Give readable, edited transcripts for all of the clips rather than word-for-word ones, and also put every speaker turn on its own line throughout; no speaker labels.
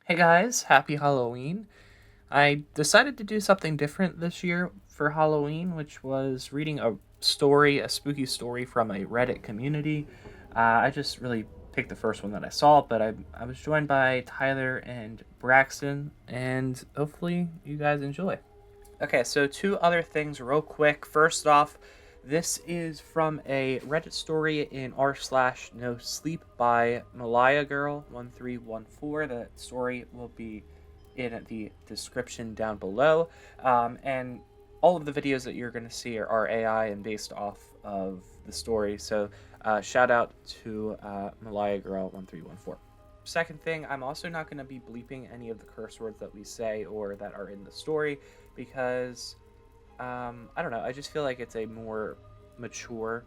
Hey guys, happy Halloween. I decided to do something different this year for Halloween, which was reading a spooky story from a Reddit community. I just really picked the first one that I saw, but I was joined by Tyler and Braxton, and hopefully you guys enjoy. Okay, so two other things real quick. First off, this is from a Reddit story in r slash no sleep by Malaya Girl 1314. The story will be in the description down below. And all of the videos that you're going to see are AI and based off of the story. So shout out to Malaya Girl 1314. Second thing, I'm also not going to be bleeping any of the curse words that we say or that are in the story because I don't know. I just feel like it's a more mature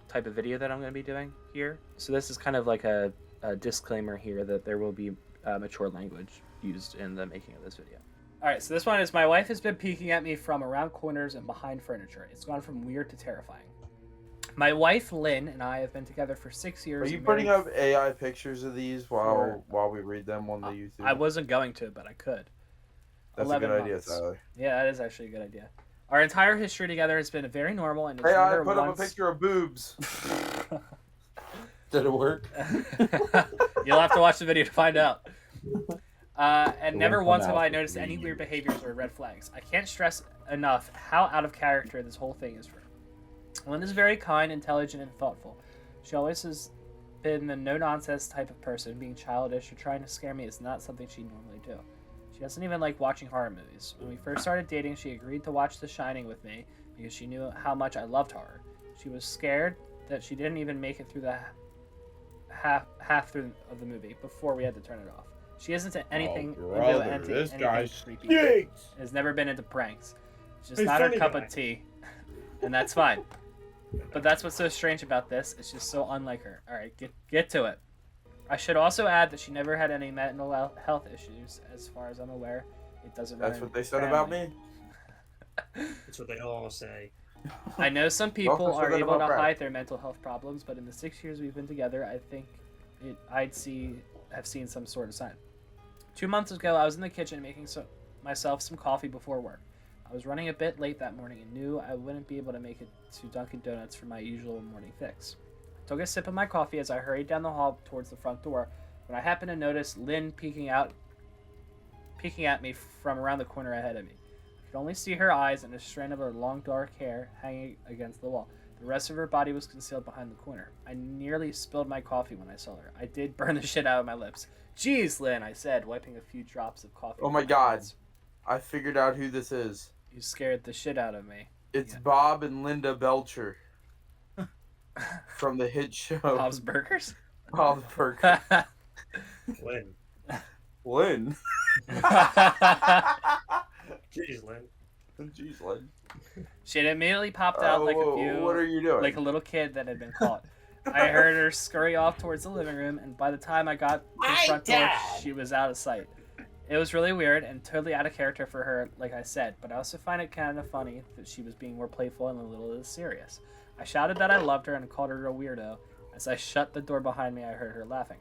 type of video that I'm going to be doing here. So this is kind of like a disclaimer here that there will be mature language used in the making of this video. All right, so this one is my wife has been peeking at me from around corners and behind furniture. It's gone from weird to terrifying. My wife Lynn and I have been together for 6 years.
Are you putting up AI pictures of these while we read them on the YouTube?
I wasn't going to, but I could.
That's a good idea, Tyler.
Yeah, that is actually a good idea. Our entire history together has been very normal, and
hey, I put up a picture of boobs. Did it work?
You'll have to watch the video to find out. And never once have I noticed any weird behaviors or red flags. I can't stress enough how out of character this whole thing is for her. Lynn is very kind, intelligent, and thoughtful. She always has been the no-nonsense type of person. Being childish or trying to scare me is not something she'd normally do. She doesn't even like watching horror movies. When we first started dating, she agreed to watch The Shining with me because she knew how much I loved horror. She was scared that she didn't even make it through the half through of the movie before we had to turn it off. She isn't into anything creepy. Has never been into pranks. It's just not her cup of tea, and that's fine. But that's what's so strange about this. It's just so unlike her. All right, get to it. I should also add that she never had any mental health issues, as far as I'm aware. It doesn't.
That's what they said about me.
That's what they all say.
I know some people are able to hide their mental health problems, but in the 6 years we've been together, I think have seen some sort of sign. 2 months ago, I was in the kitchen making myself some coffee before work. I was running a bit late that morning and knew I wouldn't be able to make it to Dunkin' Donuts for my usual morning fix. I took a sip of my coffee as I hurried down the hall towards the front door when I happened to notice Lynn peeking at me from around the corner ahead of me. I could only see her eyes and a strand of her long dark hair hanging against the wall. The rest of her body was concealed behind the corner. I nearly spilled my coffee when I saw her. I did burn the shit out of my lips. Jeez, Lynn, I said, wiping a few drops of coffee.
Oh my god. I figured out who this is.
You scared the shit out of me.
It's Bob and Linda Belcher from the hit show
Bob's Burgers?
Bob's Burgers.
Lynn.
Lynn?
Jeez, Lynn.
Jeez, Lynn.
She had immediately popped out like a few...
What are you doing?
Like a little kid that had been caught. I heard her scurry off towards the living room, and by the time I got to the front door, she was out of sight. It was really weird and totally out of character for her, like I said, but I also find it kind of funny that she was being more playful and a little serious. I shouted that I loved her and called her a weirdo. As I shut the door behind me, I heard her laughing.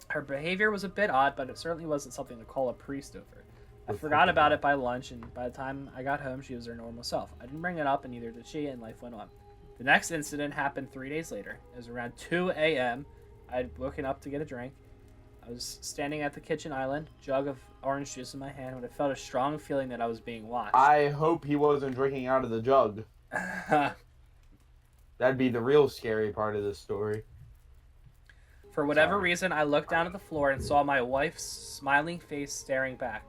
Her behavior was a bit odd, but it certainly wasn't something to call a priest over. I forgot about it by lunch, and by the time I got home, she was her normal self. I didn't bring it up, and neither did she, and life went on. The next incident happened 3 days later. It was around 2 a.m. I had woken up to get a drink. I was standing at the kitchen island, jug of orange juice in my hand, when I felt a strong feeling that I was being watched.
I hope he wasn't drinking out of the jug. That'd be the real scary part of this story.
For whatever reason, I looked down at the floor and saw my wife's smiling face staring back.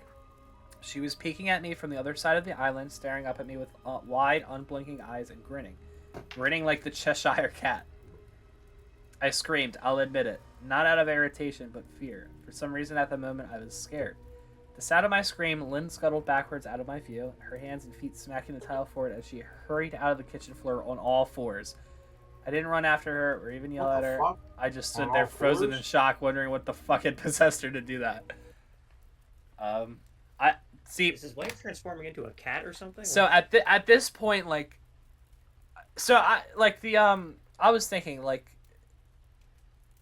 She was peeking at me from the other side of the island, staring up at me with wide, unblinking eyes and grinning. Grinning like the Cheshire Cat. I screamed, I'll admit it. Not out of irritation, but fear. For some reason at the moment, I was scared. The sound of my scream, Lynn scuttled backwards out of my view, her hands and feet smacking the tile floor as she hurried out of the kitchen floor on all fours. I didn't run after her or even yell at her.
Fuck?
I just stood there frozen in shock, wondering what the fuck had possessed her to do that. I see.
Is his wife transforming into a cat or something?
So at this point, like, so I was thinking, like,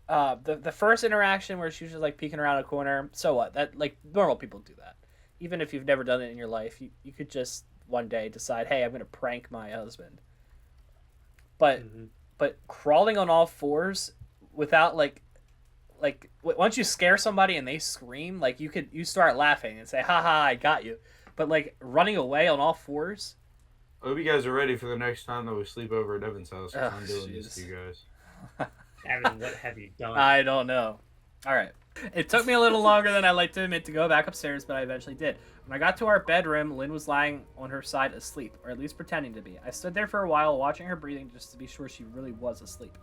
The first interaction where she was just like peeking around a corner, so what? That like normal people do that. Even if you've never done it in your life, you could just one day decide, hey, I'm gonna prank my husband. But
Mm-hmm.
but crawling on all fours without once you scare somebody and they scream, like you start laughing and say, haha, I got you. But like running away on all fours,
I hope you guys are ready for the next time that we sleep over at Evan's house. 'Cause
oh,
I'm doing this to
jeez.
you guys.
Evan, what have you done?
I don't know. All right. It took me a little longer than I like to admit to go back upstairs, but I eventually did. When I got to our bedroom, Lynn was lying on her side asleep, or at least pretending to be. I stood there for a while watching her breathing just to be sure she really was asleep.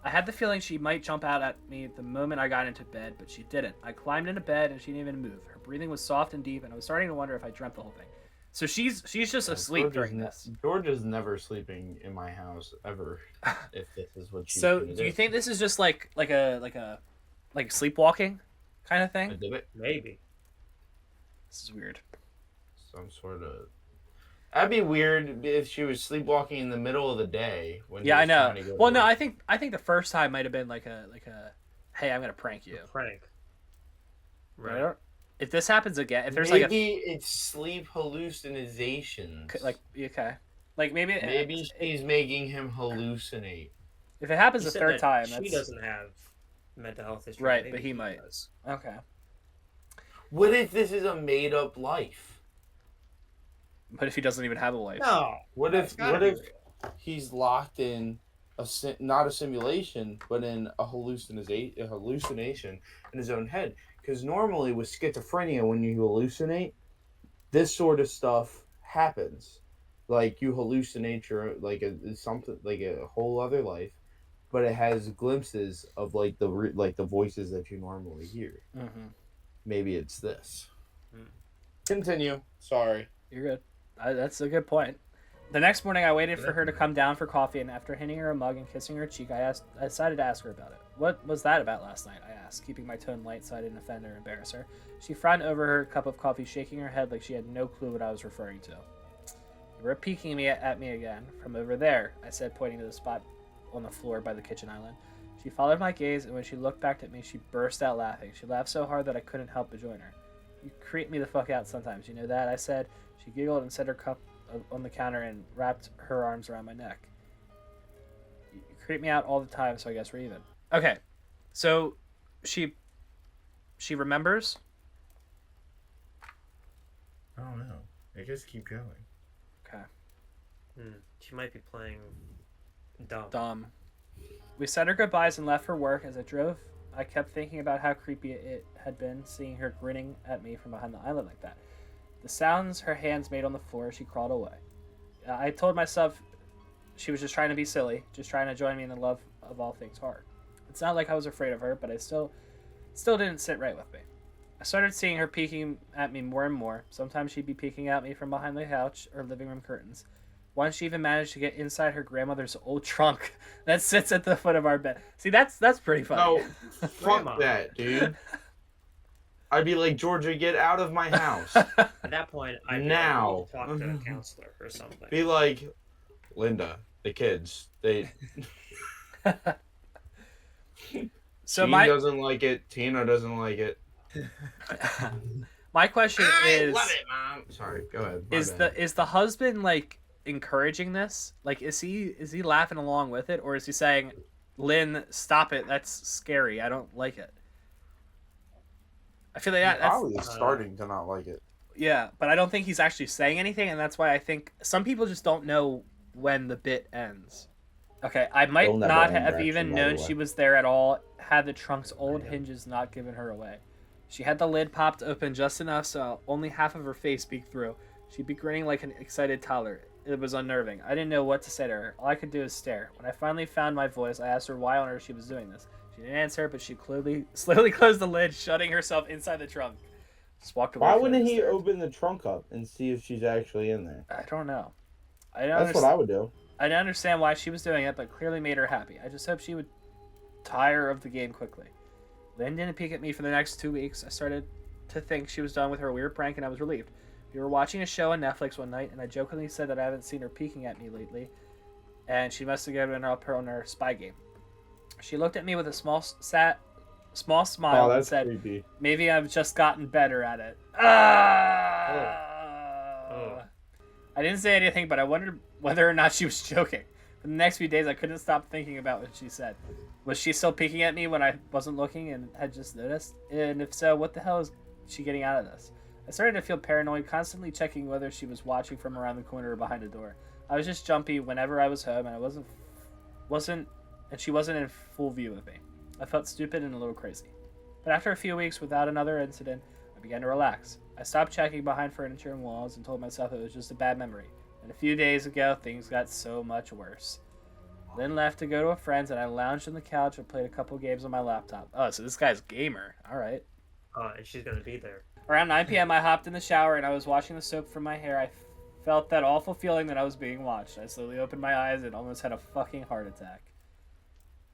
I had the feeling she might jump out at me the moment I got into bed, but she didn't. I climbed into bed and she didn't even move. Her breathing was soft and deep, and I was starting to wonder if I dreamt the whole thing. So she's just asleep during this.
George is never sleeping in my house ever. If this is what she's
So
gonna
do you think this is just like sleepwalking kind of
I
thing?
did it.
Maybe.
This is weird.
Some sort of. That'd be weird if she was sleepwalking in the middle of the day when.
Yeah,
he
I
was
know.
trying to go
Well,
to
no,
work.
I think the first time might have been like a hey, I'm gonna prank you.
A prank.
But I
Right.
don't- If this happens again, if there's like
maybe it's sleep hallucinations.
okay, like
Maybe she's making him hallucinate.
if it happens
He
a
said
third
that
time,
she
that's
doesn't have mental health issues.
Right,
Maybe
but he might.
does.
okay.
What if this is a made-up life?
But if he doesn't even have a life,
No.
What
It's
if
gotta be real.
he's locked in not a simulation, but in a hallucination in his own head? Because normally with schizophrenia, when you hallucinate, this sort of stuff happens. Like you hallucinate your something like a whole other life, but it has glimpses of like the voices that you normally hear.
mm-hmm.
Maybe it's this.
Hmm.
Continue. Sorry.
You're good. That's a good point. The next morning, I waited for her to come down for coffee, and after handing her a mug and kissing her cheek, I decided to ask her about it. What was that about last night? I asked, keeping my tone light so I didn't offend or embarrass her. She frowned over her cup of coffee, shaking her head like she had no clue what I was referring to. You were peeking at me again from over there, I said, pointing to the spot on the floor by the kitchen island. She followed my gaze, and when she looked back at me, she burst out laughing. She laughed so hard that I couldn't help but join her. You creep me the fuck out sometimes, you know that? I said. She giggled and set her cup on the counter and wrapped her arms around my neck. You creep me out all the time, so I guess we're even. Okay, so she remembers.
I don't know. I guess keep going.
Okay,
She might be playing dumb.
dumb. We said our goodbyes and left for work. As I drove, I kept thinking about how creepy it had been seeing her grinning at me from behind the island like that. The sounds her hands made on the floor as she crawled away. I told myself she was just trying to be silly, just trying to join me in the love of all things horror. It's not like I was afraid of her, but I still didn't sit right with me. I started seeing her peeking at me more and more. Sometimes she'd be peeking at me from behind the couch or living room curtains. Once she even managed to get inside her grandmother's old trunk that sits at the foot of our bed. See, that's pretty funny.
No,
Grandma.
fuck that, dude. I'd be like, Georgia, get out of my house.
At that point, I
Now.
talk to a counselor or something.
Be like, Linda, the kids, they.
So
Gene doesn't like it. Tina doesn't like it.
my question is,
love it, Mom. Sorry, go ahead.
is the husband like encouraging this? Like, is he laughing along with it, or is he saying, "Lynn, stop it. That's scary. I don't like it." I feel like that's
probably is starting to not like it.
yeah, but I don't think he's actually saying anything, and that's why I think some people just don't know when the bit ends. Okay, I might
It'll never
not
end,
have
Braxton,
even
by
known
the way.
she was there at all had the trunk's old hinges not given her away. She had the lid popped open just enough so only half of her face peeked through. She'd be grinning like an excited toddler. It was unnerving. I didn't know what to say to her. All I could do was stare. When I finally found my voice, I asked her why on earth she was doing this. She didn't answer, but she slowly closed the lid, shutting herself inside the trunk. Just walked away.
Why
from
wouldn't
the
he
stairs.
open the trunk up and see if she's actually in there?
I don't know.
That's what I would do.
I didn't understand why she was doing it, but clearly made her happy. I just hope she would tire of the game quickly. Lynn didn't peek at me for the next 2 weeks. I started to think she was done with her weird prank, and I was relieved. We were watching a show on Netflix one night, and I jokingly said that I haven't seen her peeking at me lately, and she must have given up on her spy game. She looked at me with a small smile
Oh,
and
that's
said,
creepy.
"Maybe I've just gotten better at it."
Oh.
I didn't say anything, but I wondered whether or not she was joking. For the next few days, I couldn't stop thinking about what she said. Was she still peeking at me when I wasn't looking and had just noticed? And if so, what the hell is she getting out of this? I started to feel paranoid, constantly checking whether she was watching from around the corner or behind a door. I was just jumpy whenever I was home, and she wasn't in full view of me. I felt stupid and a little crazy. But after a few weeks without another incident, I began to relax. I stopped checking behind furniture and walls and told myself it was just a bad memory. And a few days ago, things got so much worse. Lynn left to go to a friend's, and I lounged on the couch and played a couple games on my laptop. Oh, so this guy's gamer. All right.
And she's gonna be there.
Around 9 p.m., I hopped in the shower, and I was washing the soap from my hair. I felt that awful feeling that I was being watched. I slowly opened my eyes and almost had a fucking heart attack.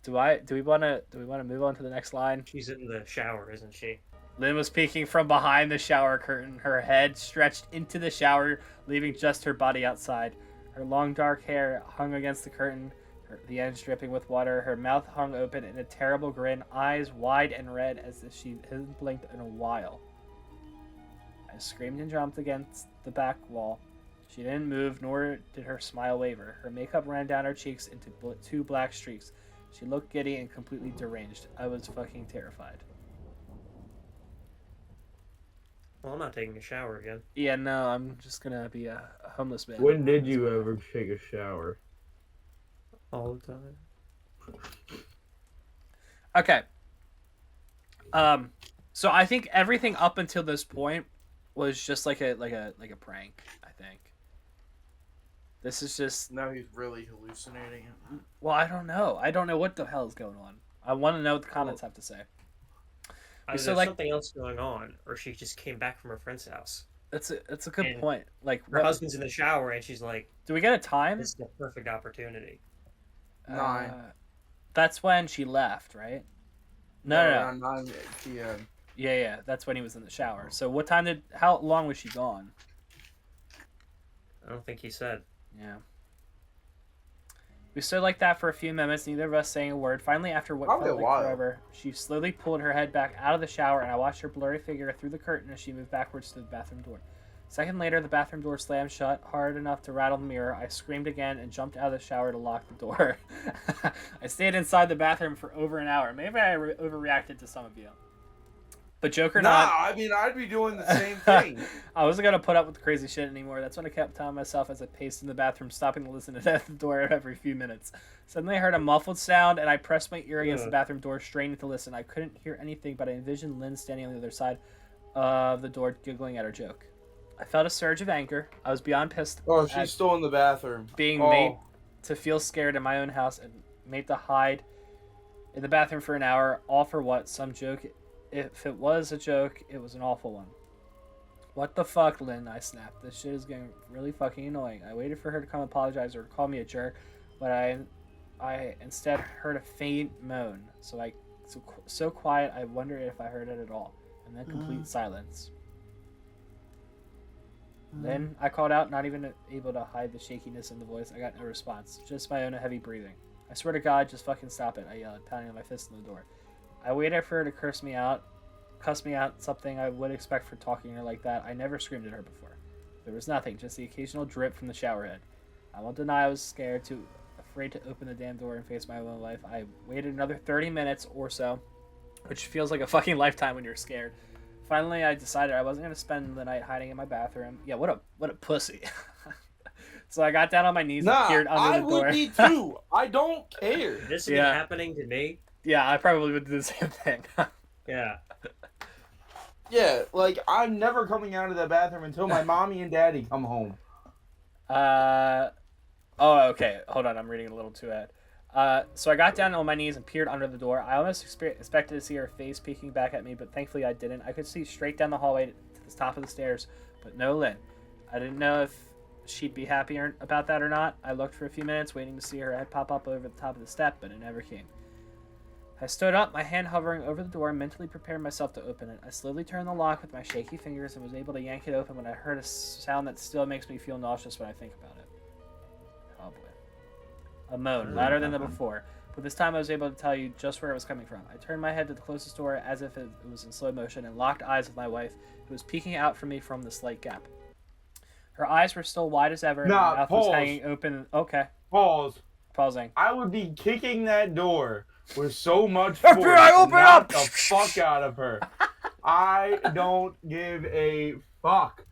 Do we want to move on to the next line?
She's in the shower, isn't she?
Lynn was peeking from behind the shower curtain, her head stretched into the shower, leaving just her body outside. Her long dark hair hung against the curtain, the ends dripping with water. Her mouth hung open in a terrible grin, eyes wide and red as if she hadn't blinked in a while. I screamed and jumped against the back wall. She didn't move, nor did her smile waver. Her makeup ran down her cheeks into two black streaks. She looked giddy and completely deranged. I was fucking terrified.
Well, I'm not taking a shower again.
Yeah, no, I'm just gonna be a homeless man.
When did you ever take a shower?
All the time.
Okay. So I think everything up until this point was just like a prank, I think. This is just...
Now he's really hallucinating.
Well, I don't know. I don't know what the hell is going on. I want to know what the comments have to say.
Either
So,
there's
like-
something else going on, or she just came back from her friend's house.
It's a good
And
point. Like,
Her husband's in the shower, and she's like,
do we get a time?
"This is the perfect opportunity."
9.
That's when she left, right? No.
Around 9 p.m.
Yeah. That's when he was in the shower. So what time how long was she gone?
I don't think he said.
Yeah. We stood like that for a few minutes, neither of us saying a word. Finally, after what
Probably
felt
a
like
while.
forever, she slowly pulled her head back out of the shower, and I watched her blurry figure through the curtain as she moved backwards to the bathroom door. A second later, the bathroom door slammed shut, hard enough to rattle the mirror. I screamed again and jumped out of the shower to lock the door. I stayed inside the bathroom for over an hour. Maybe I overreacted to some of you. But joke or not...
I mean, I'd be doing the same thing.
I wasn't going to put up with the crazy shit anymore. That's what I kept telling myself as I paced in the bathroom, stopping to listen to the door every few minutes. Suddenly I heard a muffled sound, and I pressed my ear against the bathroom door, straining to listen. I couldn't hear anything, but I envisioned Lynn standing on the other side of the door, giggling at her joke. I felt a surge of anger. I was beyond pissed
Oh,
at
she's still in the bathroom.
being made to feel scared in my own house and made to hide in the bathroom for an hour, all for what? Some joke? If it was a joke, it was an awful one. What the fuck, Lynn? I snapped. This shit is getting really fucking annoying. I waited for her to come apologize or call me a jerk, but I instead heard a faint moan. So quiet, I wondered if I heard it at all. And then complete silence. Then I called out, not even able to hide the shakiness in the voice. I got no response, just my own heavy breathing. I swear to God, just fucking stop it, I yelled, pounding my fist on the door. I waited for her to cuss me out, something I would expect for talking to her like that. I never screamed at her before. There was nothing, just the occasional drip from the shower head. I won't deny I was scared, afraid to open the damn door and face my own life. I waited another 30 minutes or so, which feels like a fucking lifetime when you're scared. Finally, I decided I wasn't going to spend the night hiding in my bathroom. Yeah, what a pussy. So I got down on my knees and peered under the door.
I would be too. I don't care.
This has been happening to me.
Yeah, I probably would do the same thing.
Yeah.
Yeah, like, I'm never coming out of that bathroom until my mommy and daddy come home.
Oh, okay. Hold on, I'm reading a little too ahead. So I got down on my knees and peered under the door. I almost expected to see her face peeking back at me, but thankfully I didn't. I could see straight down the hallway to the top of the stairs, but no Lynn. I didn't know if she'd be happy about that or not. I looked for a few minutes, waiting to see her head pop up over the top of the step, but it never came. I stood up, my hand hovering over the door, mentally prepared myself to open it. I slowly turned the lock with my shaky fingers and was able to yank it open when I heard a sound that still makes me feel nauseous when I think about it. Oh boy. A moan, louder than the before.
but this time I was able to tell you just where it was coming from. I turned my head to the closest door as if it was in slow motion and locked eyes with my wife, who was peeking out from me from the slight gap. Her eyes were still wide as ever, and her mouth was hanging open. Okay.
Pause.
Pausing.
I would be kicking that door with so much
FBI,
force to
open
knock
up!
the fuck out of her. I don't give a fuck.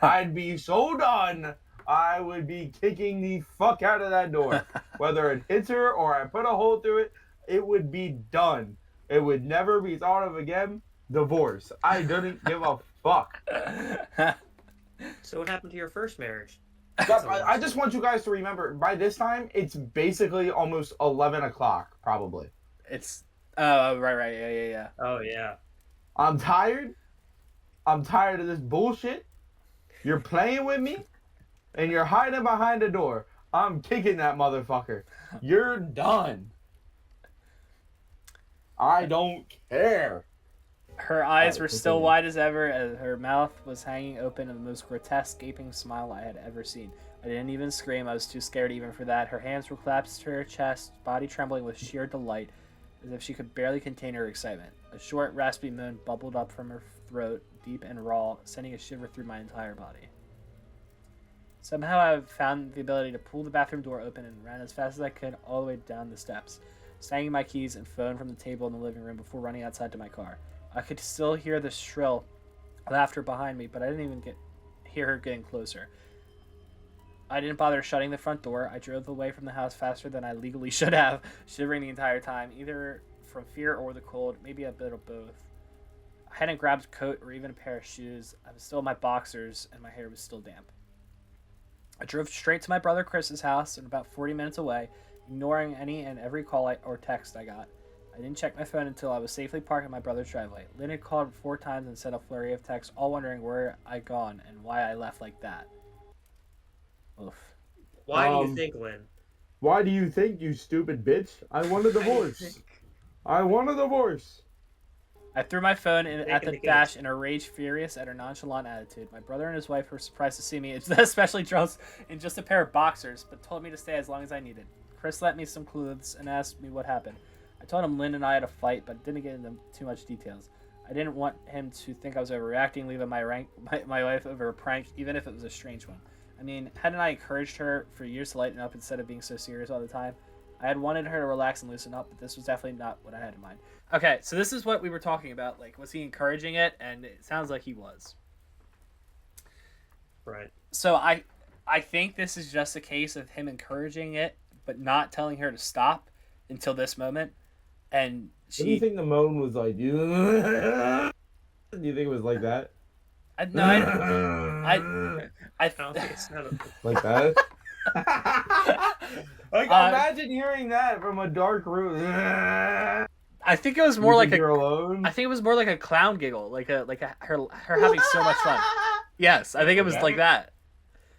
I'd be so done. I would be kicking the fuck out of that door. Whether it hits her or I put a hole through it, it would be done. It would never be thought of again. Divorce. I didn't give a fuck.
So what happened to your first marriage?
I just want you guys to remember, by this time, it's basically almost 11 o'clock, probably.
It's... Oh, right. Yeah.
Oh, yeah.
I'm tired. I'm tired of this bullshit. You're playing with me, and you're hiding behind the door. I'm kicking that motherfucker. You're done. I don't care.
Her eyes were still wide as ever, and her mouth was hanging open in the most grotesque, gaping smile I had ever seen. I didn't even scream. I was too scared even for that. Her hands were clasped to her chest, body trembling with sheer delight, as if she could barely contain her excitement. A short, raspy moan bubbled up from her throat, deep and raw, sending a shiver through my entire body. Somehow I found the ability to pull the bathroom door open and ran as fast as I could all the way down the steps, snagging my keys and phone from the table in the living room before running outside to my car. I could still hear the shrill laughter behind me, but I didn't even hear her getting closer. I didn't bother shutting the front door. I drove away from the house faster than I legally should have, shivering the entire time, either from fear or the cold, maybe a bit of both. I hadn't grabbed a coat or even a pair of shoes. I was still in my boxers, and my hair was still damp. I drove straight to my brother Chris's house, and about 40 minutes away, ignoring any and every call or text I got. I didn't check my phone until I was safely parked in my brother's driveway. Lynn had called 4 times and sent a flurry of texts, all wondering where I'd gone and why I left like that. Oof.
Why do you think, Lynn?
Why do you think, you stupid bitch? I want a divorce. I want a divorce.
I threw my phone at the
the
dash in a rage, furious at her nonchalant attitude. My brother and his wife were surprised to see me, especially dressed in just a pair of boxers, but told me to stay as long as I needed. Chris lent me some clothes and asked me what happened. I told him Lynn and I had a fight, but didn't get into too much details. I didn't want him to think I was overreacting, leaving my wife over a prank, even if it was a strange one. I mean, hadn't I encouraged her for years to lighten up instead of being so serious all the time? I had wanted her to relax and loosen up, but this was definitely not what I had in mind. Okay, so this is what we were talking about. Like, was he encouraging it? And it sounds like he was.
Right.
So I think this is just a case of him encouraging it, but not telling her to stop until this moment. And she...
What do you think the moan was like? Do you think it was like that?
I
don't think it's not
like that? Like, imagine hearing that from a dark room.
I think it was more like
you're alone?
I think it was more like a clown giggle, like her having so much fun. Yes, I think it was like that.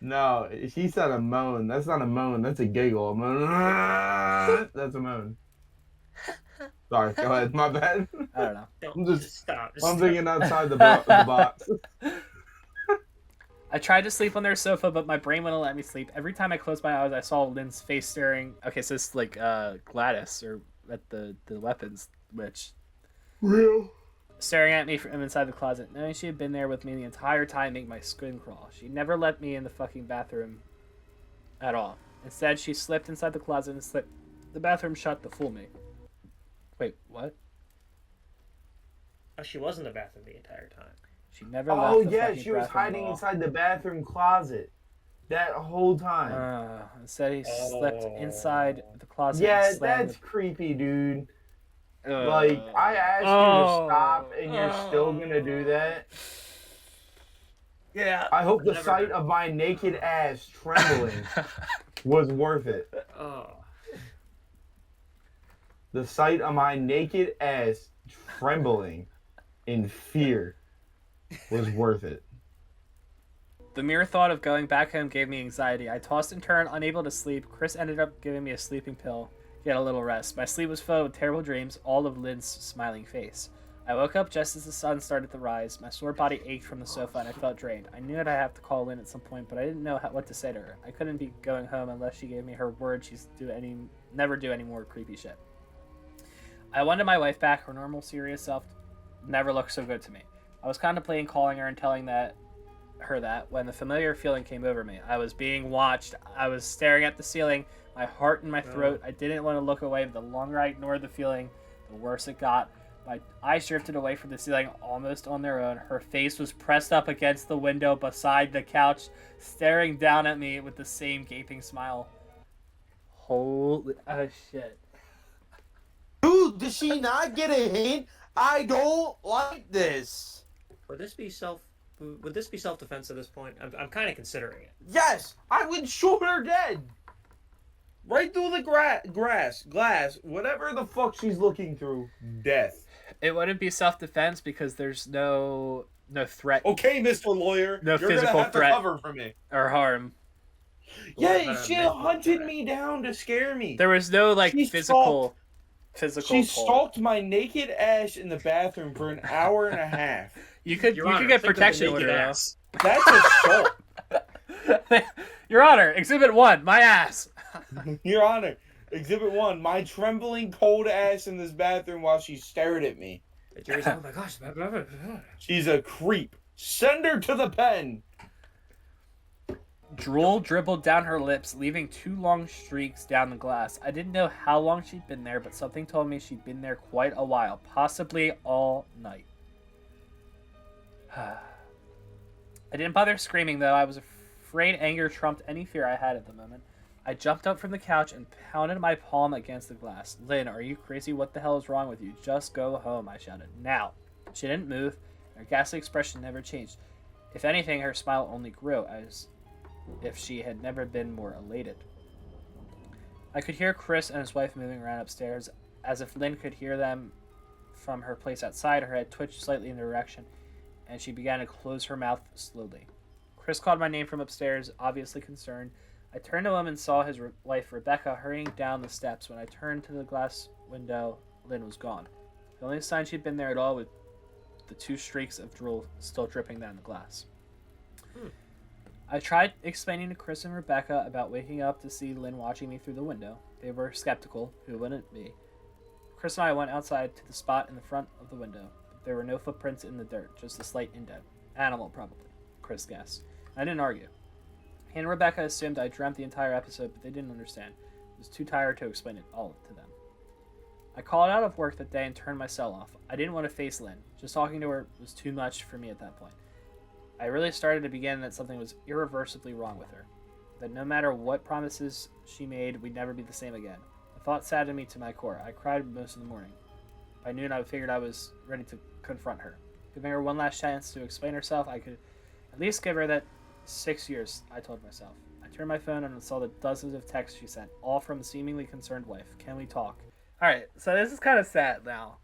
No, she said a moan. That's not a moan. That's a giggle. A moan. That's a moan. Sorry, go ahead. My bad.
I don't know.
I'm just
stop.
I'm thinking outside the box.
I tried to sleep on their sofa, but my brain wouldn't let me sleep. Every time I closed my eyes, I saw Lynn's face staring. Okay, so it's like Gladys or at the weapons, which
real
staring at me from inside the closet, knowing she had been there with me the entire time, make my skin crawl. She never let me in the fucking bathroom at all. Instead, she slipped inside the closet and slipped the bathroom shut to fool me. Wait, what?
Oh, she was in the bathroom the entire time.
She never left the
yeah, she was hiding inside the bathroom closet that whole time.
Instead, he slipped inside the closet.
Yeah, that's creepy, dude. Like, I asked you to stop, and you're still gonna do that?
Yeah.
I hope the sight of my naked ass trembling was worth it.
Oh.
The sight of my naked ass trembling in fear was worth it.
The mere thought of going back home gave me anxiety. I tossed and turned, unable to sleep. Chris ended up giving me a sleeping pill. Get a little rest. My sleep was filled with terrible dreams, all of Lynn's smiling face. I woke up just as the sun started to rise. My sore body ached from the sofa and I felt drained. I knew that I'd have to call Lynn at some point, but I didn't know what to say to her. I couldn't be going home unless she gave me her word she'd do never do any more creepy shit. I wanted my wife back. Her normal, serious self never looked so good to me. I was contemplating calling her and telling her that when the familiar feeling came over me. I was being watched. I was staring at the ceiling, my heart in my throat. I didn't want to look away, but the longer I ignored the feeling, the worse it got. My eyes drifted away from the ceiling almost on their own. Her face was pressed up against the window beside the couch, staring down at me with the same gaping smile. Holy shit.
Dude, does she not get a hint? I don't like this.
Would this be self-defense at this point? I'm kind of considering it.
Yes, I would shoot her dead. Right through the glass, whatever the fuck she's looking through, death.
It wouldn't be self-defense because there's no threat.
Okay, Mr. Lawyer,
No
you're
physical
gonna have
threat.
to cover for me.
Or harm.
Yeah, she hunted me down to scare me.
There was no
She
physical.
She
pull.
stalked my naked ass in the bathroom for an hour and a half.
You could
Your Honor,
get
think of the
protection
naked
order.
ass.
That's assault.
Your Honor, Exhibit 1, my ass.
Your Honor, Exhibit 1, my trembling cold ass in this bathroom while she stared at me.
The jury's like, oh my gosh.
She's a creep. Send her to the pen.
Drool dribbled down her lips, leaving 2 long streaks down the glass. I didn't know how long she'd been there, but something told me she'd been there quite a while, possibly all night. I didn't bother screaming, though. I was afraid anger trumped any fear I had at the moment. I jumped up from the couch and pounded my palm against the glass. Lynn, are you crazy? What the hell is wrong with you? Just go home, I shouted. Now. She didn't move. Her ghastly expression never changed. If anything, her smile only grew, as if she had never been more elated. I could hear Chris and his wife moving around upstairs, as if Lynn could hear them from her place outside. Her head twitched slightly in the direction, and she began to close her mouth slowly. Chris called my name from upstairs, obviously concerned. I turned to him and saw his wife, Rebecca, hurrying down the steps. When I turned to the glass window, Lynn was gone. The only sign she'd been there at all was the 2 streaks of drool still dripping down the glass. I tried explaining to Chris and Rebecca about waking up to see Lynn watching me through the window. They were skeptical. Who wouldn't be? Chris and I went outside to the spot in the front of the window. But there were no footprints in the dirt, just a slight indent. Animal, probably, Chris guessed. I didn't argue. He and Rebecca assumed I dreamt the entire episode, but they didn't understand. I was too tired to explain it all to them. I called out of work that day and turned my cell off. I didn't want to face Lynn. Just talking to her was too much for me at that point. I really started to begin that something was irreversibly wrong with her. That no matter what promises she made, we'd never be the same again. The thought saddened me to my core. I cried most of the morning. By noon, I figured I was ready to confront her. Giving her one last chance to explain herself, I could at least give her that 6 years, I told myself. I turned my phone and saw the dozens of texts she sent, all from a seemingly concerned wife. Can we talk? Alright, so this is kind of sad now.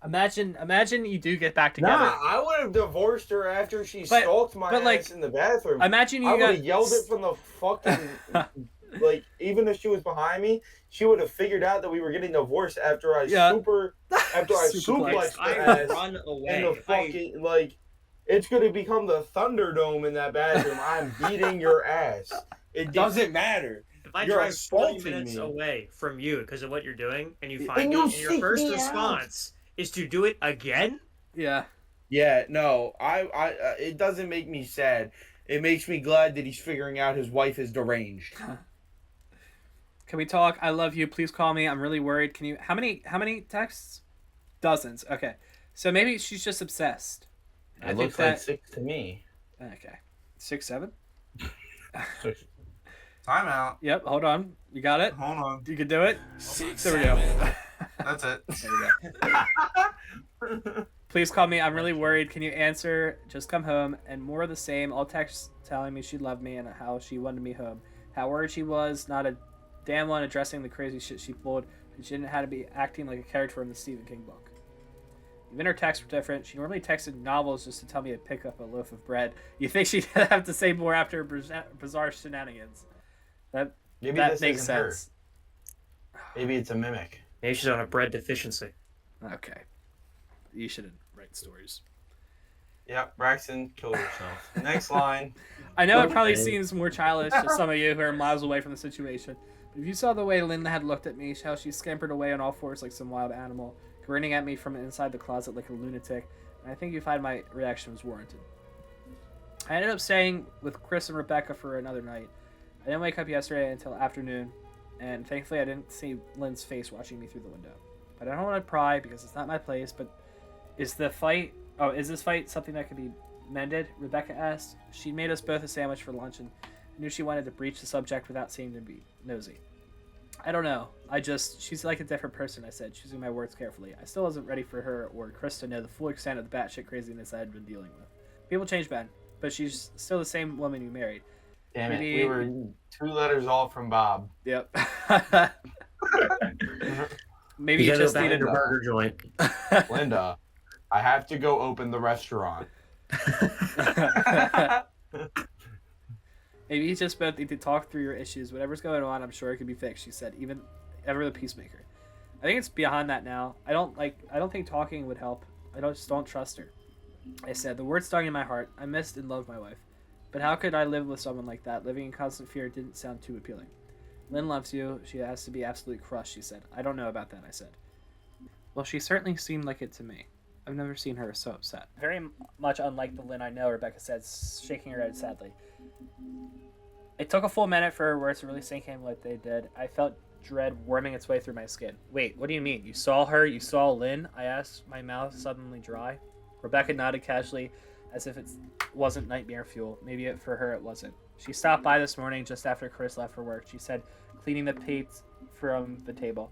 Imagine you do get back together.
Nah, I would have divorced her after she stalked my ass in the bathroom.
Imagine you
I would have yelled it from the fucking... even if she was behind me, she would have figured out that we were getting divorced after I suplexed her ass.
Run away.
And the fucking, it's going to become the Thunderdome in that bathroom. I'm beating your ass. It doesn't matter.
If I
You're
drive 40
assaulting
minutes
me.
away from you because of what you're doing, and you
And
find
you
me, and your
seek
first
me
response is to do it again?
Yeah.
Yeah, no, it doesn't make me sad. It makes me glad that he's figuring out his wife is deranged.
Can we talk? I love you. Please call me. I'm really worried. Can you... How many texts? Dozens. Okay. So maybe she's just obsessed.
It looks like 6 to me.
Okay. 6, 7?
Time out.
Yep. Hold on. You got it?
Hold on.
You can do it? 6. There we go.
That's it.
There we go. Please call me. I'm really worried. Can you answer? Just come home. And more of the same. All texts telling me she loved me and how she wanted me home. How worried she was. Not a damn one addressing the crazy shit she pulled. And she didn't have to be acting like a character in the Stephen King book. Even her texts were different. She normally texted novels just to tell me to pick up a loaf of bread. You think she'd have to say more after her bizarre shenanigans. That makes sense.
Maybe it's a mimic.
Maybe she's on a bread deficiency.
Okay. You shouldn't write stories.
Yep, Braxton killed herself. Next line.
I know it probably seems more childish to some of you who are miles away from the situation, If you saw the way Lynn had looked at me, how she scampered away on all fours like some wild animal, grinning at me from inside the closet like a lunatic, and I think you'd find my reaction was warranted. I ended up staying with Chris and Rebecca for another night. I didn't wake up yesterday until afternoon, and thankfully I didn't see Lynn's face watching me through the window. But I don't want to pry because it's not my place, but is this fight something that could be mended? Rebecca asked. She made us both a sandwich for lunch and knew she wanted to breach the subject without seeming to be nosy. I don't know. She's like a different person, I said, choosing my words carefully. I still wasn't ready for her or Chris to know the full extent of the batshit craziness I had been dealing with. People change, Ben, but she's still the same woman you married.
Damn it, we were 2 letters off from Bob.
Yep. Maybe
You
you
gotta
just
go back
needed
to burger joint.
Linda, I have to go open the restaurant.
Maybe you just both need to talk through your issues. Whatever's going on, I'm sure it can be fixed, she said, even ever the peacemaker. I think it's beyond that now. I don't think talking would help. Just don't trust her. I said, the words stung in my heart. I missed and loved my wife. But how could I live with someone like that? Living in constant fear didn't sound too appealing. Lynn loves you. She has to be absolutely crushed, she said. I don't know about that, I said.
Well, she certainly seemed like it to me. I've never seen her so upset.
Very much unlike the Lynn I know, Rebecca said, shaking her head sadly. It took a full minute for her words to really sink in like they did. I felt dread worming its way through my skin. Wait, what do you mean? You saw her? You saw Lynn? I asked, my mouth suddenly dry. Rebecca nodded casually, as if it wasn't nightmare fuel. Maybe for her it wasn't. She stopped by this morning just after Chris left for work. She said, cleaning the plates from the table.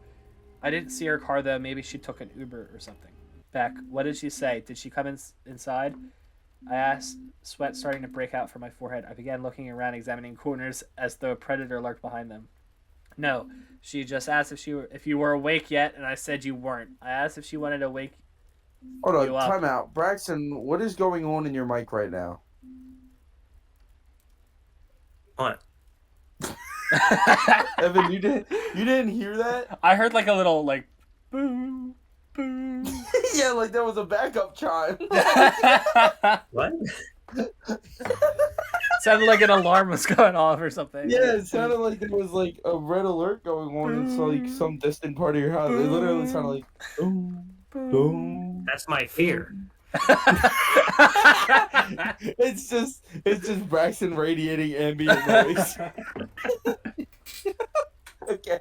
I didn't see her car, though. Maybe she took an Uber or something. Beck, what did she say? Did she come inside? I asked, sweat starting to break out from my forehead. I began looking around, examining corners as though a predator lurked behind them. No, she just asked if you were awake yet, and I said you weren't. I asked if she wanted to wake
Hold
you
on,
up.
time out. Braxton, what is going on in your mic right now?
What?
Evan, you didn't hear that?
I heard like a little like boo boo.
Yeah, like that was a backup chime.
What?
Sounded like an alarm was going off or something.
Yeah, it sounded like there was like a red alert going on in like some distant part of your house. It literally sounded like boom, boom.
That's my fear.
It's just Braxton radiating ambient noise. Okay,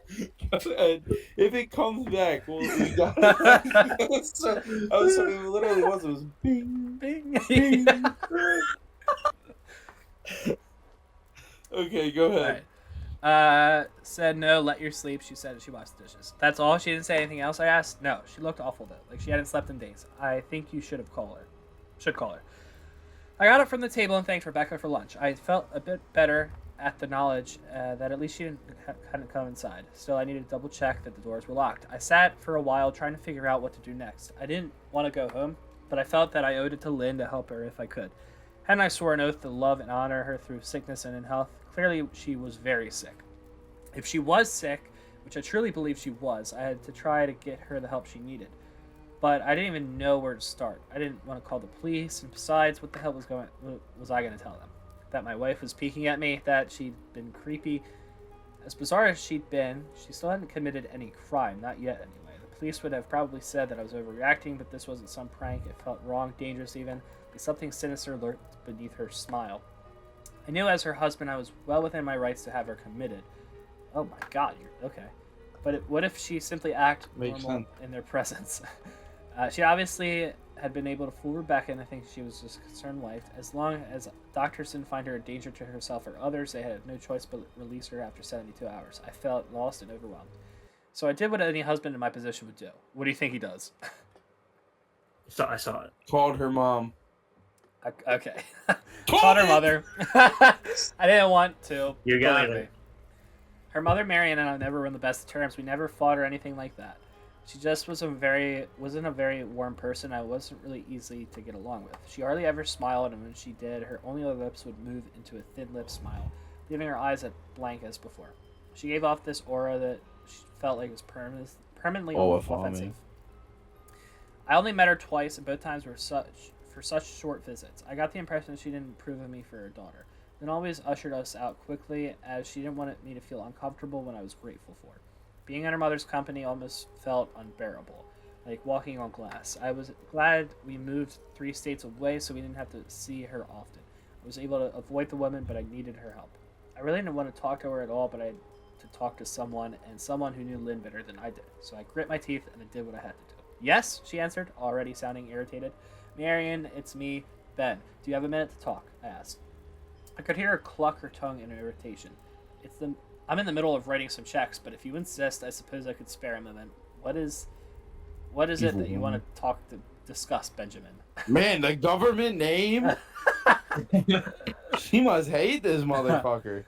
go ahead. If it comes back, we got it. So, it literally was bing,
Bing.
bing. Okay, go ahead.
Right. Said no, let your sleep. She said she washed the dishes. That's all? She didn't say anything else? I asked. No, she looked awful though. Like she hadn't slept in days. I think you should call her. I got up from the table and thanked Rebecca for lunch. I felt a bit better at the knowledge that at least she hadn't come inside. Still, I needed to double check that the doors were locked. I sat for a while trying to figure out what to do next. I didn't want to go home, but I felt that I owed it to Lynn to help her if I could. Hadn't I swore an oath to love and honor her through sickness and in health? Clearly, she was very sick. If she was sick, which I truly believe she was, I had to try to get her the help she needed. But I didn't even know where to start. I didn't want to call the police, and besides, what the hell was I going to tell them? That my wife was peeking at me, that she'd been creepy. As bizarre as she'd been, she still hadn't committed any crime, not yet anyway. The police would have probably said that I was overreacting, but this wasn't some prank. It felt wrong, dangerous even, like something sinister lurked beneath her smile. I knew as her husband I was well within my rights to have her committed. Oh my god, you're okay. But what if she simply acted normal in their presence? She obviously had been able to fool Rebecca, and I think she was just a concerned wife. As long as doctors didn't find her a danger to herself or others, they had no choice but release her after 72 hours. I felt lost and overwhelmed. So I did what any husband in my position would do. What do you think he does?
I saw it.
Called her mom.
Okay. Called her mother. I didn't want to.
You got
believe
it.
me. Her mother, Marion, and I never were on the best of terms. We never fought or anything like that. She just wasn't a very warm person. I wasn't really easy to get along with. She hardly ever smiled, and when she did, her only lips would move into a thin-lipped smile, leaving her eyes as blank as before. She gave off this aura that she felt like was permanently offensive. I only met her twice, and both times were for such short visits. I got the impression she didn't approve of me for her daughter. Lynn always ushered us out quickly, as she didn't want me to feel uncomfortable when I was grateful for. Being in her mother's company almost felt unbearable, like walking on glass. I was glad we moved 3 states away so we didn't have to see her often. I was able to avoid the woman, but I needed her help. I really didn't want to talk to her at all, but I had to talk to someone, and someone who knew Lynn better than I did. So I grit my teeth and I did what I had to do. Yes, she answered, already sounding irritated. Marion, it's me, Ben. Do you have a minute to talk? I asked. I could hear her cluck her tongue in irritation. I'm in the middle of writing some checks, but if you insist, I suppose I could spare a moment. What is it that you want to discuss, Benjamin?
Man, the government name? She must hate this motherfucker.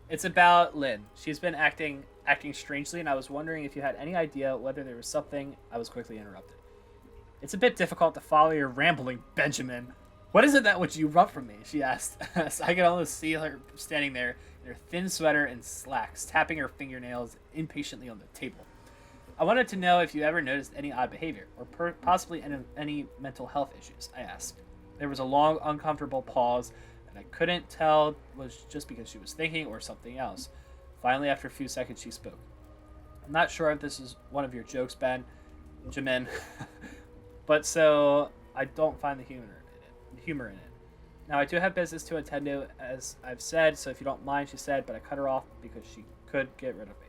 It's about Lynn. She's been acting strangely, and I was wondering if you had any idea whether there was something. I was quickly interrupted. It's a bit difficult to follow your rambling, Benjamin. What is it that would you want from me? She asked. I could almost see her standing there in her thin sweater and slacks, tapping her fingernails impatiently on the table. I wanted to know if you ever noticed any odd behavior, or possibly any mental health issues, I asked. There was a long, uncomfortable pause, and I couldn't tell was just because she was thinking or something else. Finally, after a few seconds, she spoke. I'm not sure if this is one of your jokes, Benjamin, but so I don't find the humor in it. Now, I do have business to attend to, as I've said, so if you don't mind, she said, but I cut her off because she could get rid of me.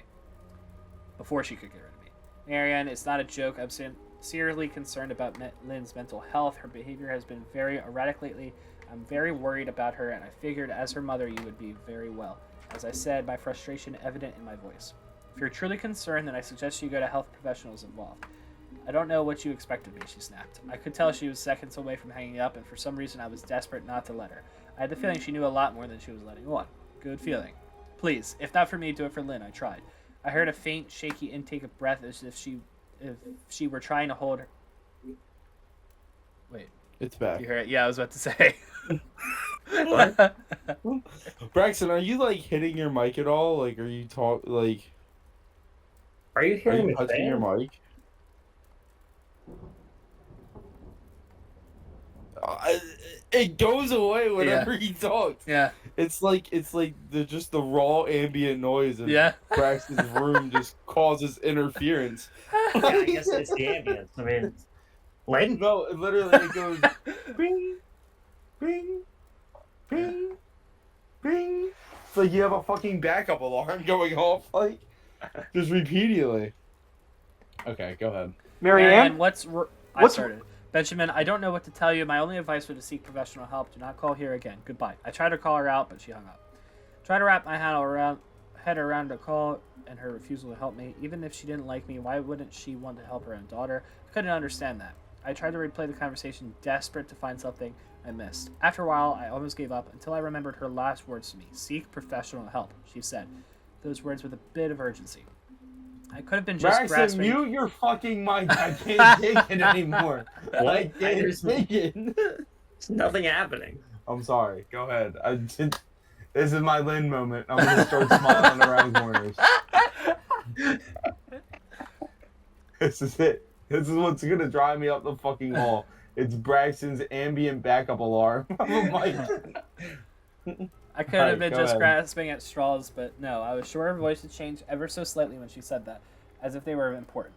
Before she could get rid of me. Marianne, it's not a joke. I'm sincerely concerned about Lynn's mental health. Her behavior has been very erratic lately. I'm very worried about her, and I figured as her mother you would be very well. As I said, my frustration evident in my voice. If you're truly concerned, then I suggest you go to health professionals involved. I don't know what you expect of me, she snapped. I could tell she was seconds away from hanging up, and for some reason I was desperate not to let her. I had the feeling she knew a lot more than she was letting on. Good feeling. Please, if not for me, do it for Lynn, I tried. I heard a faint, shaky intake of breath as if she were trying to hold her... Wait.
It's back.
You heard it? Yeah, I was about to say.
What?
Braxton, are you like hitting your mic at all? Like, are you
Are you hearing me?
touching your mic? It goes away whenever he talks.
Yeah.
It's like the raw ambient noise of
Yeah.
Braxton's room just causes interference.
Yeah, I guess it's the ambience. I mean, Lynn?
No, it goes bing, bing, bing, bing. It's like you have a fucking backup alarm going off, like, just repeatedly. Okay, go ahead.
Marianne, I started. Benjamin, I don't know what to tell you. My only advice was to seek professional help. Do not call here again. Goodbye. I tried to call her out, but she hung up. Tried to wrap my head around the call and her refusal to help me. Even if she didn't like me, why wouldn't she want to help her own daughter? I couldn't understand that. I tried to replay the conversation, desperate to find something I missed. After a while, I almost gave up until I remembered her last words to me. Seek professional help, she said. Those words with a bit of urgency. I could have been just
Braxton,
grasping...
mute your fucking mic. I can't take it anymore. I
What?
can't take it.
There's nothing happening.
I'm sorry. Go ahead. This is my Lynn moment. I'm gonna start smiling around corners. This is it. This is what's gonna drive me up the fucking wall. It's Braxton's ambient backup alarm. I'm like,
I could have been
go
just
ahead.
grasping at straws, but no, I was sure her voice had changed ever so slightly when she said that, as if they were important.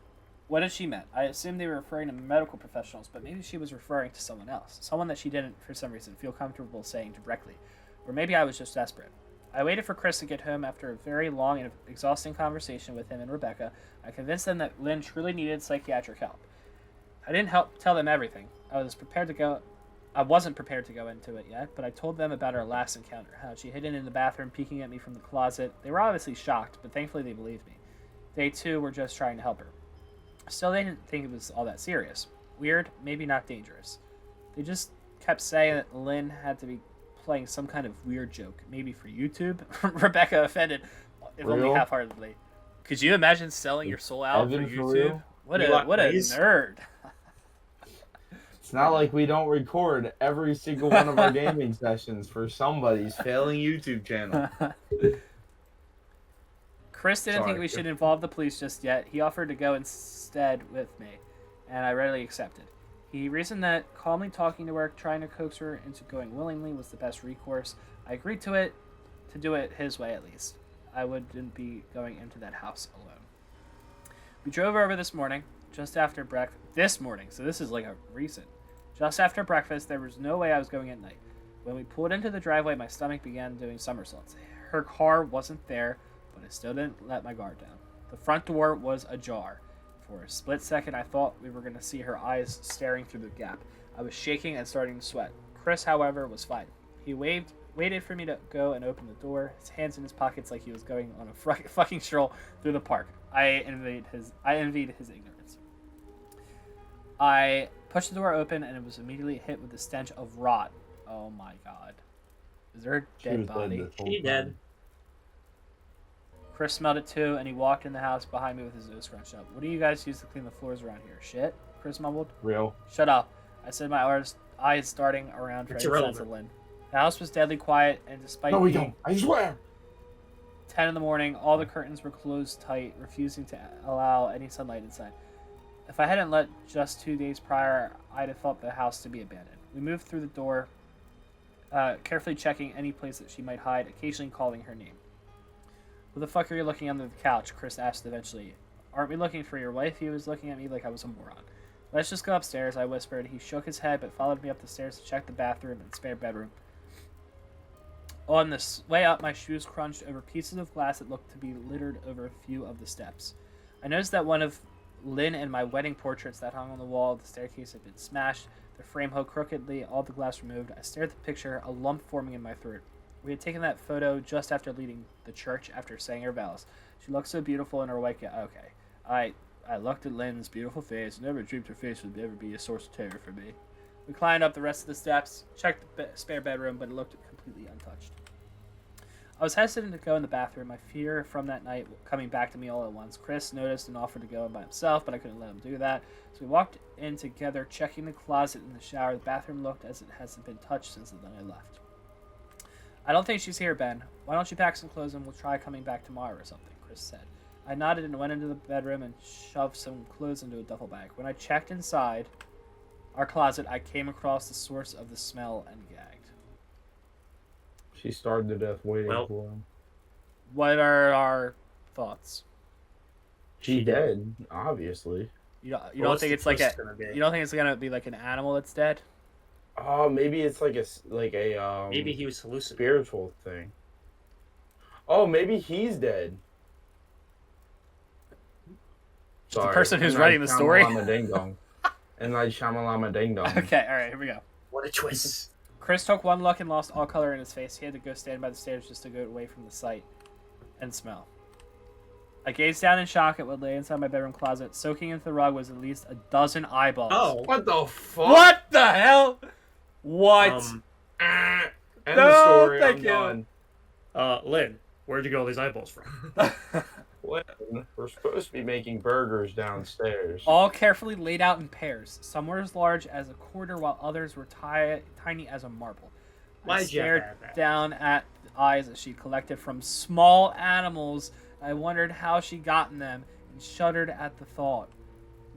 What did she mean? I assumed they were referring to medical professionals, but maybe she was referring to someone else, someone that she didn't, for some reason, feel comfortable saying directly. Or maybe I was just desperate. I waited for Chris to get home. After a very long and exhausting conversation with him and Rebecca, I convinced them that Lynn truly needed psychiatric help. I didn't tell them everything. I wasn't prepared to go into it yet, but I told them about our last encounter, how she hid in the bathroom peeking at me from the closet. They were obviously shocked, but thankfully they believed me. They, too, were just trying to help her. Still, they didn't think it was all that serious. Weird, maybe not dangerous. They just kept saying that Lynn had to be playing some kind of weird joke, maybe for YouTube. Rebecca offended, if only
Real?
half-heartedly. Could you imagine selling your soul out
Evan,
for
for
YouTube?
real?
What
You
a
want
what a
these?
nerd.
it's not like we don't record every single one of our gaming sessions for somebody's failing YouTube channel.
Chris didn't think
Sorry.
we should involve the police just yet. He offered to go instead with me, and I readily accepted. He reasoned that calmly talking to her, trying to coax her into going willingly was the best recourse. I agreed to do it his way at least. I wouldn't be going into that house alone. We drove over this morning, just after breakfast. This morning, so this is like a recent. Just after breakfast, there was no way I was going at night. When we pulled into the driveway, my stomach began doing somersaults. Her car wasn't there, but I still didn't let my guard down. The front door was ajar. For a split second, I thought we were going to see her eyes staring through the gap. I was shaking and starting to sweat. Chris, however, was fine. He waited for me to go and open the door, his hands in his pockets like he was going on a fucking stroll through the park. I envied his ignorance. I pushed the door open and it was immediately hit with the stench of rot. Oh my god. Is there a dead body?
He dead.
Chris smelled it too, and he walked in the house behind me with his nose scrunched up. What do you guys use to clean the floors around here? Shit? Chris mumbled.
Real.
Shut up. I said, my eyes darting around trying to sense a Lynn. The house was deadly quiet, and despite
No, we don't. I swear.
10 in the morning, all the curtains were closed tight, refusing to allow any sunlight inside. If I hadn't left just 2 days prior, I'd have felt the house to be abandoned. We moved through the door, carefully checking any place that she might hide, occasionally calling her name. What the fuck are you looking under the couch? Chris asked eventually. Aren't we looking for your wife? He was looking at me like I was a moron. Let's just go upstairs, I whispered. He shook his head but followed me up the stairs to check the bathroom and spare bedroom. On the way up, my shoes crunched over pieces of glass that looked to be littered over a few of the steps. I noticed that one of Lynn and my wedding portraits that hung on the wall of the staircase had been smashed, the frame hung crookedly, all the glass removed. I stared at the picture, a lump forming in my throat. We had taken that photo just after leaving the church after saying her vows. She looked so beautiful in her white gown. Okay. I looked at Lynn's beautiful face. Never dreamed her face would ever be a source of terror for me. We climbed up the rest of the steps, checked the spare bedroom, but it looked completely untouched. I was hesitant to go in the bathroom, my fear from that night coming back to me all at once. Chris noticed and offered to go in by himself, but I couldn't let him do that. So we walked in together, checking the closet and the shower. The bathroom looked as it hasn't been touched since the night I left. I don't think she's here, Ben. Why don't you pack some clothes and we'll try coming back tomorrow or something, Chris said. I nodded and went into the bedroom and shoved some clothes into a duffel bag. When I checked inside our closet, I came across the source of the smell and gagged.
She starved to death waiting for him.
What are our thoughts?
She dead, obviously.
You don't think it's like you don't think it's gonna be like an animal that's dead?
Oh, maybe it's like a
Maybe he was hallucinating.
spiritual thing. Oh, maybe he's dead.
The person who's writing the story.
And like Shamalama Ding Dong.
Okay, all right, here we go.
What a twist.
Chris took one look and lost all color in his face. He had to go stand by the stairs just to go away from the sight and smell. I gazed down in shock at what lay inside my bedroom closet. Soaking into the rug was at least a dozen eyeballs.
Oh.
What the fuck?
What the hell? What?
End
No,
the story.
thank
I'm
you.
done.
Lynn, where'd you get all these eyeballs from?
Lynn, we're supposed to be making burgers downstairs.
All carefully laid out in pairs. Some were as large as a quarter, while others were tiny as a marble. I stared down at the eyes that she collected from small animals. I wondered how she gotten them and shuddered at the thought.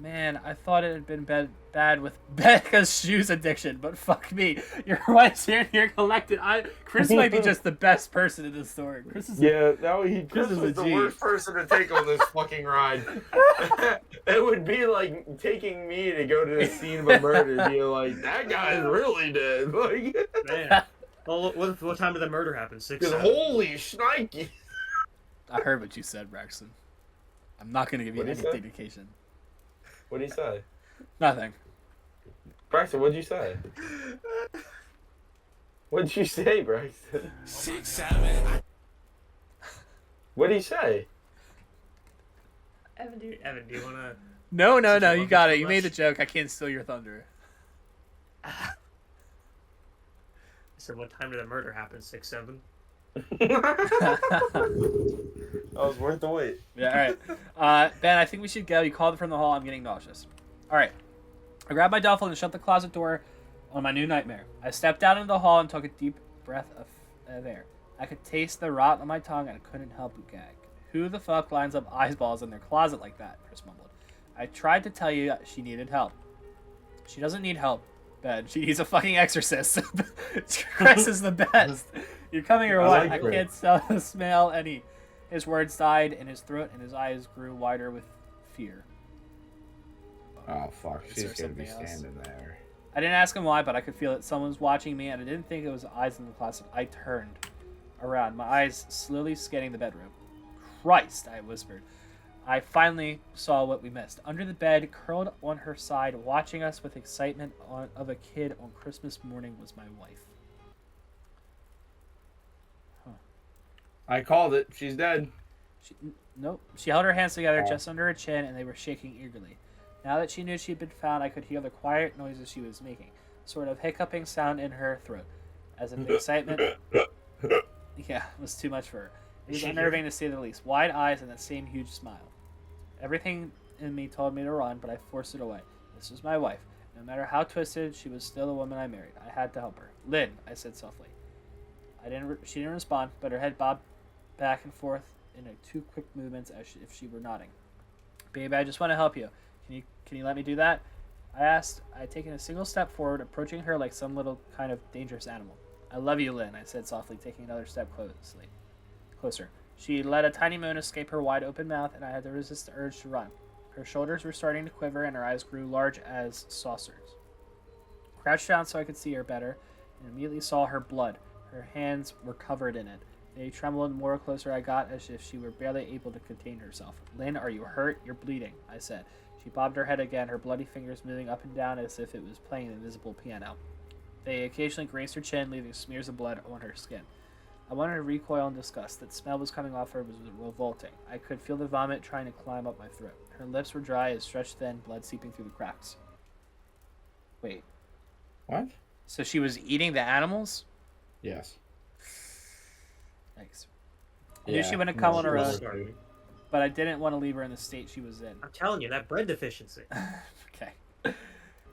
Man, I thought it had been bad with Becca's shoes addiction, but fuck me. Your wife's here collected. Chris might be just the best person in this story. Chris is
Chris is the worst person to take on this fucking ride. It would be like taking me to go to the scene of a murder and be like, that guy's really dead. Like,
Man. Well, what time did the murder happen? 6, 7?
Holy shnikey.
I heard what you said, Braxton. I'm not going to give you any indication.
What'd he say?
Nothing.
Braxton, what'd you say? What'd you say, Braxton?
6, 7.
What'd he say?
Evan, do you want to...
No, you got it. You made the joke. I can't steal your thunder.
So what time did the murder happen? 6, 7?
That was worth the wait.
Yeah, alright. Ben, I think we should go. You called from the hall. I'm getting nauseous. Alright. I grabbed my duffel and shut the closet door on my new nightmare. I stepped out into the hall and took a deep breath of air. I could taste the rot on my tongue and I couldn't help but gag. Who the fuck lines up eyeballs in their closet like that? Chris mumbled. I tried to tell you she needed help. She doesn't need help, Ben. She needs a fucking exorcist. Chris is the best. You're coming or what? I can't smell any. His words died in his throat, and his eyes grew wider with fear.
Oh, fuck.
Is
She's
there
going to be
something else?
standing there.
I didn't ask him why, but I could feel it. Someone was watching me, and I didn't think it was eyes in the closet. I turned around, my eyes slowly scanning the bedroom. Christ, I whispered. I finally saw what we missed. Under the bed, curled on her side, watching us with excitement of a kid on Christmas morning, was my wife.
I called it. She's dead.
Nope. She held her hands together just under her chin, and they were shaking eagerly. Now that she knew she'd been found, I could hear the quiet noises she was making, sort of hiccuping sound in her throat, as if the excitement, was too much for her. It was unnerving to say the least. Wide eyes and that same huge smile. Everything in me told me to run, but I forced it away. This was my wife. No matter how twisted, she was still the woman I married. I had to help her. Lynn, I said softly. She didn't respond, but her head bobbed back and forth in two quick movements as if she were nodding. Babe, I just want to help you. Can you let me do that? I asked. I had taken a single step forward, approaching her like some little kind of dangerous animal. I love you, Lynn, I said softly, taking another step closer. She let a tiny moan escape her wide-open mouth, and I had to resist the urge to run. Her shoulders were starting to quiver, and her eyes grew large as saucers. Crouched down so I could see her better, and immediately saw her blood. Her hands were covered in it. They trembled more closer I got, as if she were barely able to contain herself. Lynn, are you hurt? You're bleeding, I said. She bobbed her head again, her bloody fingers moving up and down as if it was playing an invisible piano. They occasionally grazed her chin, leaving smears of blood on her skin. I wanted to recoil in disgust. That smell was coming off her was revolting. I could feel the vomit trying to climb up my throat. Her lips were dry as stretched thin, blood seeping through the cracks. Wait.
What?
So she was eating the animals?
Yes.
Thanks. I knew she wouldn't come on her own,
Sorry.
but I didn't want to leave her in the state she was in.
I'm telling you, that bread deficiency.
Okay.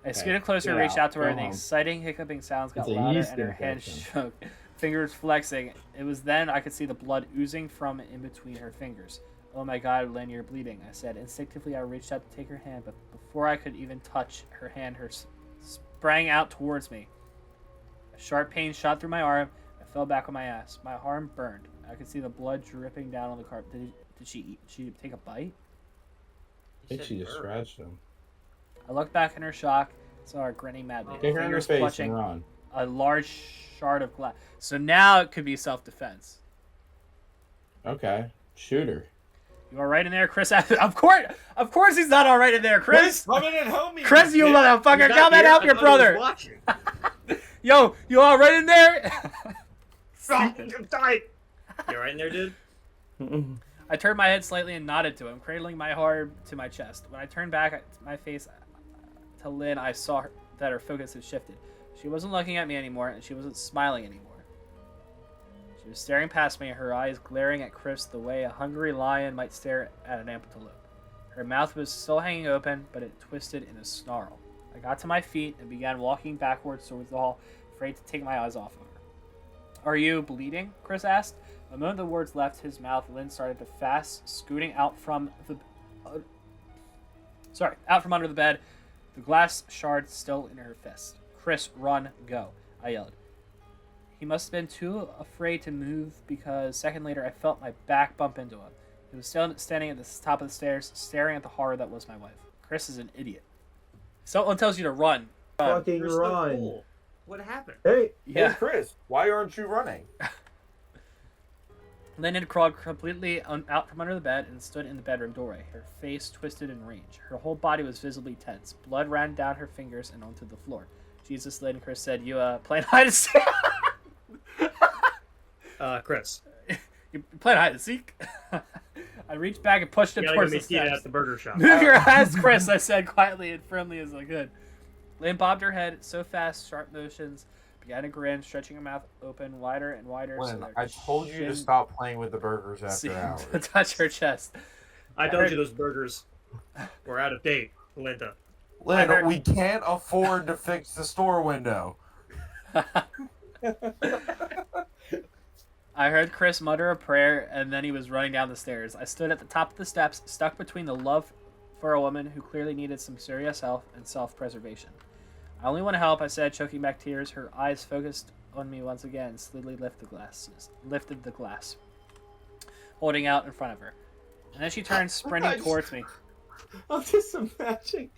I scooted closer and reached out to her, and the exciting hiccuping sounds got louder, and her hands shook, fingers flexing. It was then I could see the blood oozing from in between her fingers. Oh my God, Lynn, you're bleeding, I said. Instinctively, I reached out to take her hand, but before I could even touch her hand, her sprang out towards me. A sharp pain shot through my arm. I fell back on my ass. My arm burned. I could see the blood dripping down on the carpet. Did she eat? Did she take a bite?
I think she just scratched him.
I looked back in her shock, saw her grinning madly.
Take her in her face and run.
A large shard of glass. So now it could be self-defense.
Okay. Shoot her.
You all right in there, Chris? Of course he's not all right in there, Chris.
Come in and help me.
Chris, you motherfucker, come and help your brother. Yo, you all right in there?
I'm tight. You all right in there, dude?
I turned my head slightly and nodded to him, cradling my heart to my chest. When I turned back my face to Lynn, I saw that her focus had shifted. She wasn't looking at me anymore, and she wasn't smiling anymore. She was staring past me, her eyes glaring at Chris the way a hungry lion might stare at an antelope. Her mouth was still hanging open, but it twisted in a snarl. I got to my feet and began walking backwards towards the hall, afraid to take my eyes off of her. Are you bleeding? Chris asked. The moment the words left his mouth, Lynn started to fast, scooting out from under the bed, the glass shard still in her fist. Chris, run, go, I yelled. He must have been too afraid to move because a second later I felt my back bump into him. He was still standing at the top of the stairs, staring at the horror that was my wife. Chris is an idiot. Someone tells you to run.
Fucking
You're so
run.
cool. What happened?
Hey,
Yeah.
Hey, Chris, why aren't you running?
Lynn had crawled completely out from under the bed and stood in the bedroom doorway, her face twisted in rage. Her whole body was visibly tense. Blood ran down her fingers and onto the floor. Jesus, Lynn, Chris said, you playing hide and seek?
Chris.
You playing hide and seek? I reached back and pushed him
You gotta
towards
go
the
meet Tina
steps.
at the burger shop.
Move your ass, Chris, I said quietly and firmly as I could. Lynn bobbed her head so fast, sharp motions, began to grin, stretching her mouth open wider and wider.
Lynn,
so
I told you to stop playing with the burgers after hours.
to touch her chest.
I told you those burgers were out of date, Linda.
Lynn, we can't afford to fix the store window.
I heard Chris mutter a prayer, and then he was running down the stairs. I stood at the top of the steps, stuck between the love for a woman who clearly needed some serious help and self-preservation. I only want to help, I said, choking back tears. Her eyes focused on me once again and slowly lifted the glass, holding out in front of her. And then she turned, sprinting towards me.
I'm just imagining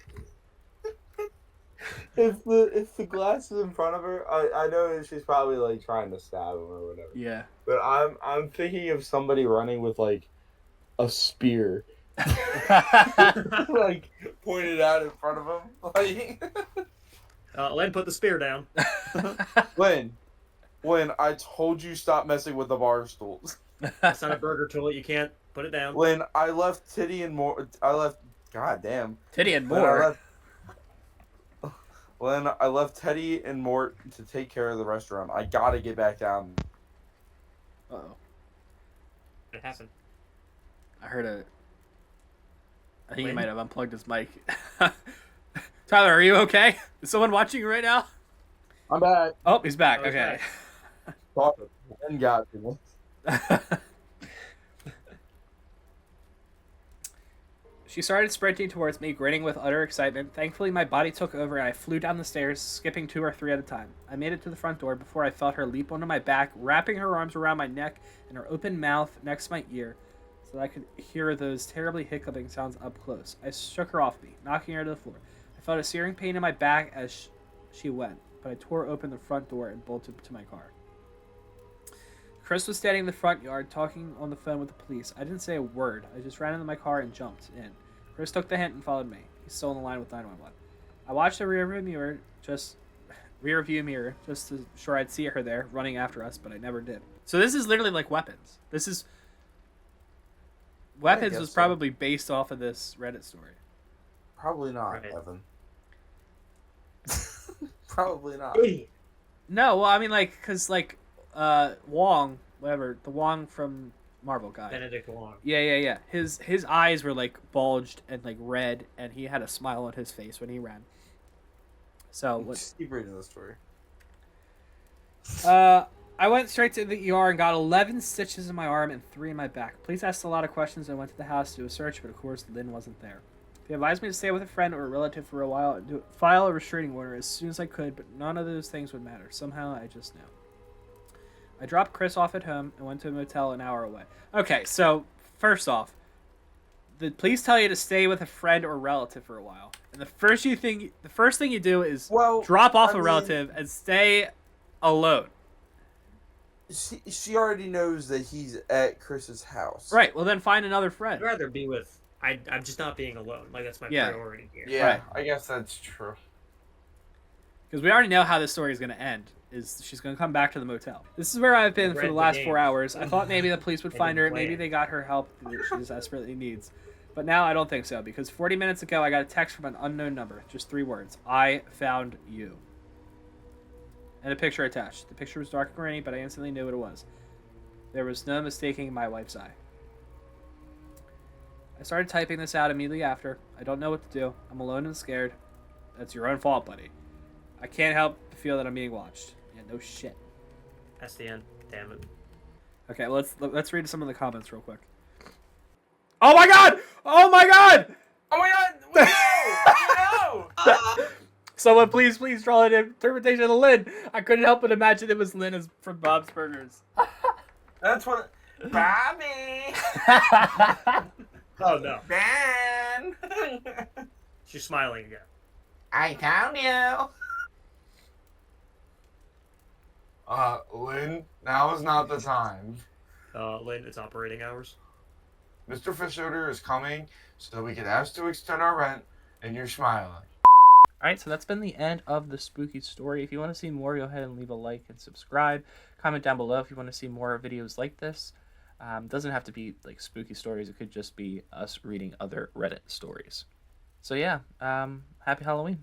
if the glass is in front of her. I know she's probably like trying to stab him or whatever.
Yeah.
But I'm thinking of somebody running with like a spear, like pointed out in front of him. Like,
Len, put the spear down.
Lynn, I told you stop messing with the bar stools.
It's not a burger tool. You can't put it down.
Lynn, I left Titty and more. God damn.
Titty and more.
I left Teddy and Mort to take care of the restaurant. I gotta get back down.
Uh-oh.
It happened.
I heard I think he might have unplugged his mic. Tyler, are you okay? Is someone watching you right now?
I'm back.
Oh, he's back.
Oh, he's
Okay.
Lynn got me.
She started sprinting towards me, grinning with utter excitement. Thankfully, my body took over and I flew down the stairs, skipping 2 or 3 at a time. I made it to the front door before I felt her leap onto my back, wrapping her arms around my neck and her open mouth next to my ear so that I could hear those terribly hiccuping sounds up close. I shook her off me, knocking her to the floor. I felt a searing pain in my back as she went, but I tore open the front door and bolted to my car. Chris was standing in the front yard, talking on the phone with the police. I didn't say a word. I just ran into my car and jumped in. Chris took the hint and followed me. He's still on the line with 911. I watched the rearview mirror just to sure I'd see her there, running after us, but I never did. So this is literally like Weapons. Weapons was probably based off of this Reddit story.
Probably not,
Right.
Evan. Probably not.
No, well, I mean, like, because, like, Wong, whatever, the Wong from Marvel guy.
Benedict Wong.
Yeah. His eyes were, like, bulged and, like, red, and he had a smile on his face when he ran. So,
Keep reading the story.
I went straight to the ER and got 11 stitches in my arm and 3 in my back. Police asked a lot of questions and went to the house to do a search, but of course Lynn wasn't there. They advised me to stay with a friend or a relative for a while and file a restraining order as soon as I could, but none of those things would matter. Somehow I just knew. I dropped Chris off at home and went to a motel an hour away. Okay, so first off, the police tell you to stay with a friend or relative for a while, and the first thing you do is drop off a relative and stay alone.
She already knows that he's at Chris's house.
Right. Well, then find another friend.
I'd rather be with. I'm just not being alone. Like that's my priority here.
Yeah,
Right.
I guess that's true.
Because we already know how this story is going to end. Is she's going to come back to the motel. This is where I've been for the last 4 hours. I thought maybe the police would find her. Maybe they got her help that she desperately needs. But now I don't think so, because 40 minutes ago I got a text from an unknown number. Just 3 words. I found you. And a picture attached. The picture was dark and grainy, but I instantly knew what it was. There was no mistaking my wife's eye. I started typing this out immediately after. I don't know what to do. I'm alone and scared. That's your own fault, buddy. I can't help but feel that I'm being watched. Yeah, no shit.
That's the end. Damn it.
Okay, let's read some of the comments real quick. Oh my god! Oh my god!
Oh my god! We know!
Someone please draw an interpretation of Lynn. I couldn't help but imagine it was Lynn from Bob's Burgers.
That's what. Bobby!
Oh no.
Ben!
She's smiling again.
I found you! Lynn, now is not the time.
Lynn, it's operating hours.
Mr. Fishoder is coming so we can ask to extend our rent, and you're smiling.
Alright, so that's been the end of the spooky story. If you want to see more, go ahead and leave a like and subscribe. Comment down below if you want to see more videos like this. Doesn't have to be like spooky stories. It could just be us reading other Reddit stories. So yeah, happy Halloween.